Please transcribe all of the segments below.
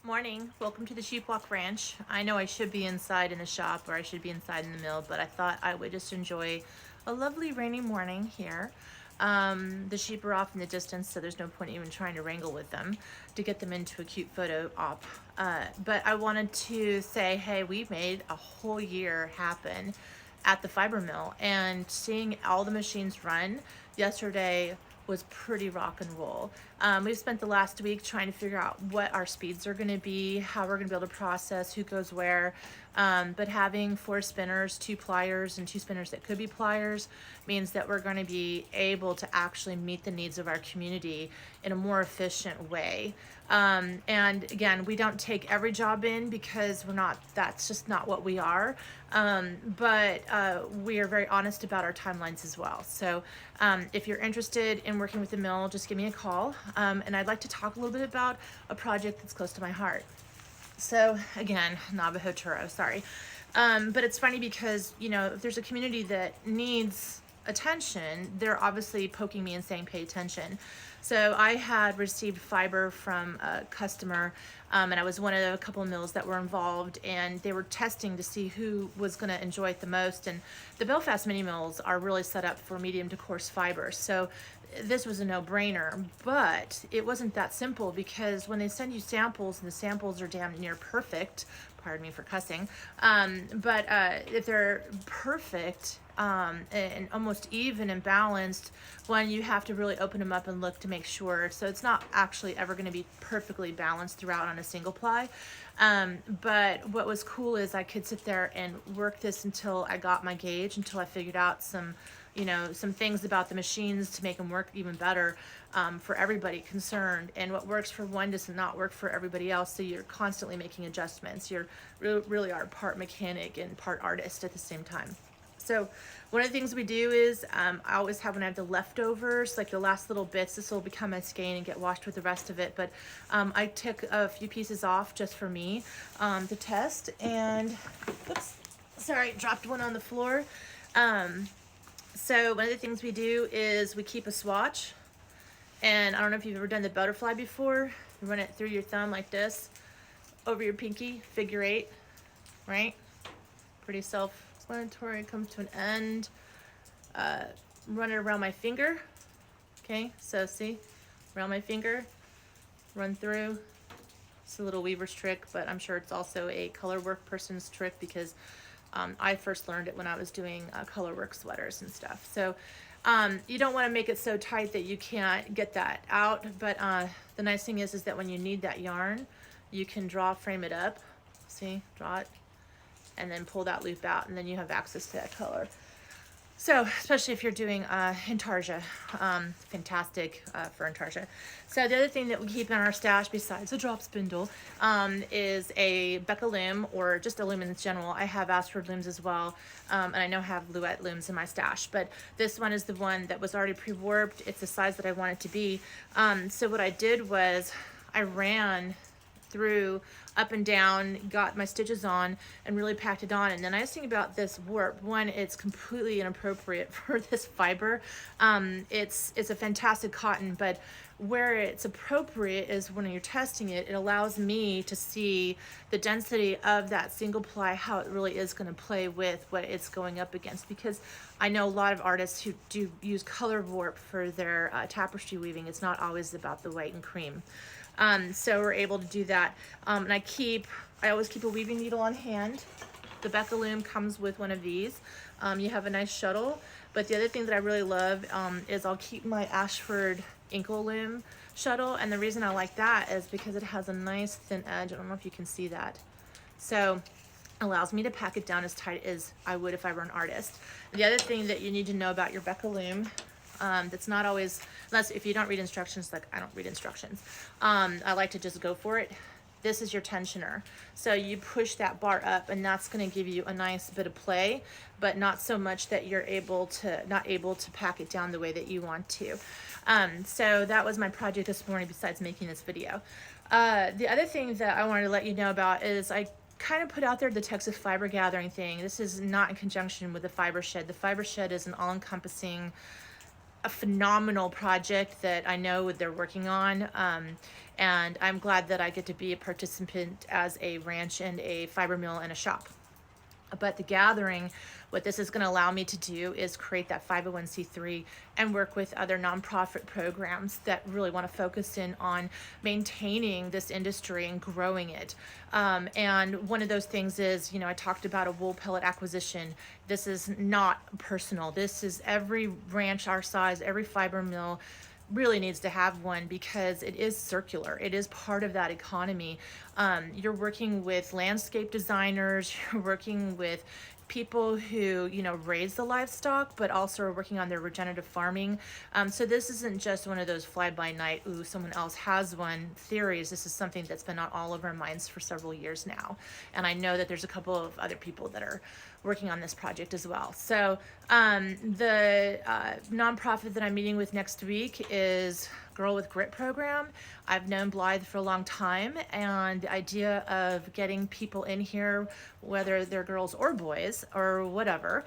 Morning. Welcome to the Sheepwalk Ranch. I know I should be inside in the shop or I should be inside in the mill, but I thought I would just enjoy a lovely rainy morning here. The sheep are off in the distance, so there's no point even trying to wrangle with them to get them into a cute photo op. But I wanted to say, hey, we made a whole year happen at the fiber mill, and seeing all the machines run yesterday was pretty rock and roll. We've spent the last week trying to figure out what our speeds are going to be, how we're going to be able to process, who goes where. But having 4 spinners, 2 pliers, and 2 spinners that could be pliers means that we're going to be able to actually meet the needs of our community in a more efficient way. And again, we don't take every job in because that's just not what we are. But we are very honest about our timelines as well. So if you're interested in working with the mill, just give me a call. And I'd like to talk a little bit about a project that's close to my heart. So again, Navajo Turo, sorry. But it's funny because, if there's a community that needs attention, they're obviously poking me and saying, pay attention. So I had received fiber from a customer, and I was one of a couple of mills that were involved, and they were testing to see who was going to enjoy it the most. And the Belfast mini mills are really set up for medium to coarse fiber. So this was a no-brainer, but it wasn't that simple, because when they send you samples and the samples are damn near perfect, pardon me for cussing, but if they're perfect and almost even and balanced, when you have to really open them up and look to make sure. So it's not actually ever going to be perfectly balanced throughout on a single ply. But what was cool is I could sit there and work this until I got my gauge, until I figured out some things about the machines to make them work even better for everybody concerned. And what works for one does not work for everybody else. So you're constantly making adjustments. You're really are part mechanic and part artist at the same time. So one of the things we do is I always have, when I have the leftovers, like the last little bits, this will become my skein and get washed with the rest of it. But I took a few pieces off just for me to test. And, oops, sorry, dropped one on the floor. So one of the things we do is we keep a swatch. And I don't know if you've ever done the butterfly before. You run it through your thumb like this, over your pinky, figure 8, right? Pretty self-explanatory. It comes to an end. Run it around my finger. Okay, so see, around my finger, run through. It's a little weaver's trick, but I'm sure it's also a color work person's trick, because I first learned it when I was doing color work sweaters and stuff. So you don't want to make it so tight that you can't get that out. But the nice thing is that when you need that yarn, you can frame it up. See, draw it, and then pull that loop out, and then you have access to that color. So, especially if you're doing intarsia, fantastic for intarsia. So the other thing that we keep in our stash, besides a drop spindle, is a Becca loom, or just a loom in general. I have Ashford looms as well, and I know I have Louette looms in my stash, but this one is the one that was already pre-warped. It's the size that I want it to be. So what I did was I ran through up and down, got my stitches on, and really packed it on. And the nice thing about this warp, one, it's completely inappropriate for this fiber. It's a fantastic cotton, but where it's appropriate is when you're testing it, it allows me to see the density of that single ply, how it really is going to play with what it's going up against. Because I know a lot of artists who do use color warp for their tapestry weaving. It's not always about the white and cream. So we're able to do that. And I always keep a weaving needle on hand. The Becca loom comes with one of these. You have a nice shuttle. But the other thing that I really love is I'll keep my Ashford Inkle loom shuttle. And the reason I like that is because it has a nice thin edge. I don't know if you can see that. So allows me to pack it down as tight as I would if I were an artist. The other thing that you need to know about your Becca loom, that's not always, unless if you don't read instructions, like I don't read instructions, I like to just go for it. This is your tensioner. So you push that bar up, and that's going to give you a nice bit of play, but not so much that you're not able to pack it down the way that you want to. So that was my project this morning, besides making this video. The other thing that I wanted to let you know about is I kind of put out there the Texas fiber gathering thing. This is not in conjunction with the fiber shed. The fiber shed is an all-encompassing a phenomenal project that I know they're working on. And I'm glad that I get to be a participant as a ranch and a fiber mill and a shop. But the gathering, what this is going to allow me to do is create that 501c3 and work with other nonprofit programs that really want to focus in on maintaining this industry and growing it. And one of those things is, I talked about a wool pellet acquisition. This is not personal. This is every ranch our size, every fiber mill really needs to have one because it is circular. It is part of that economy. You're working with landscape designers, you're working with people who, raise the livestock, but also are working on their regenerative farming. So this isn't just one of those fly-by-night, ooh, someone else has one theories. This is something that's been on all of our minds for several years now. And I know that there's a couple of other people that are working on this project as well. So the nonprofit that I'm meeting with next week is Girl with Grit program. I've known Blythe for a long time, and the idea of getting people in here, whether they're girls or boys or whatever,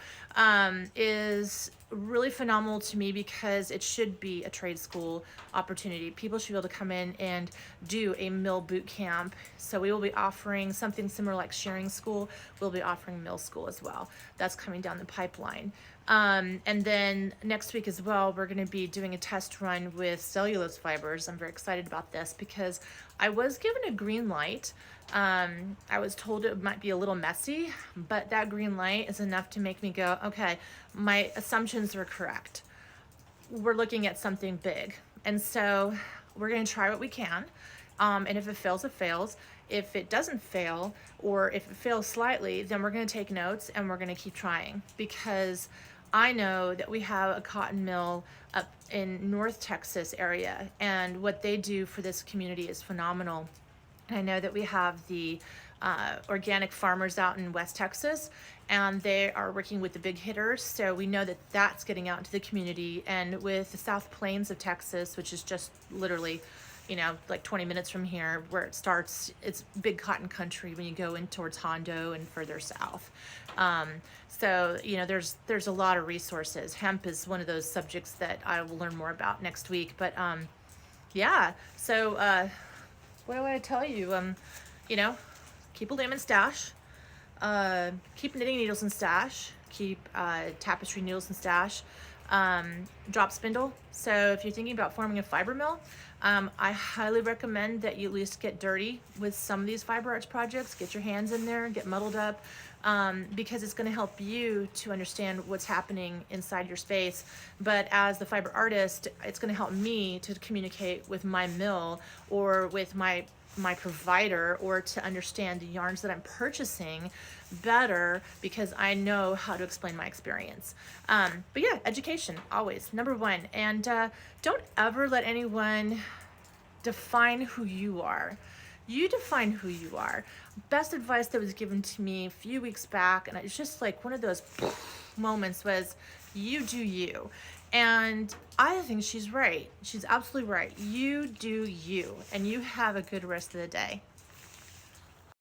is really phenomenal to me because it should be a trade school opportunity. People should be able to come in and do a mill boot camp. So we will be offering something similar like sharing school. We'll be offering mill school as well. That's coming down the pipeline. And then next week as well, we're going to be doing a test run with cellulose fibers. I'm very excited about this because I was given a green light. I was told it might be a little messy, but that green light is enough to make me go, okay, my assumptions were correct. We're looking at something big. And so we're going to try what we can. And if it fails, it fails. If it doesn't fail, or if it fails slightly, then we're going to take notes and we're going to keep trying, because I know that we have a cotton mill up in North Texas area, and what they do for this community is phenomenal. And I know that we have the organic farmers out in West Texas, and they are working with the big hitters. So we know that that's getting out into the community. And with the South Plains of Texas, which is just literally, like 20 minutes from here where it starts, it's big cotton country when you go in towards Hondo and further south. So, there's a lot of resources. Hemp is one of those subjects that I will learn more about next week. But yeah, so what do I tell you? Keep a lemon stash, keep knitting needles in stash, keep tapestry needles in stash, drop spindle. So if you're thinking about forming a fiber mill, I highly recommend that you at least get dirty with some of these fiber arts projects, get your hands in there, get muddled up, because it's going to help you to understand what's happening inside your space. But as the fiber artist, it's going to help me to communicate with my mill or with my provider, or to understand the yarns that I'm purchasing better, because I know how to explain my experience. But yeah, education, always, number one. And don't ever let anyone define who you are. You define who you are. Best advice that was given to me a few weeks back, and it's just like one of those moments, was you do you. And I think she's right. She's absolutely right. You do you, and you have a good rest of the day.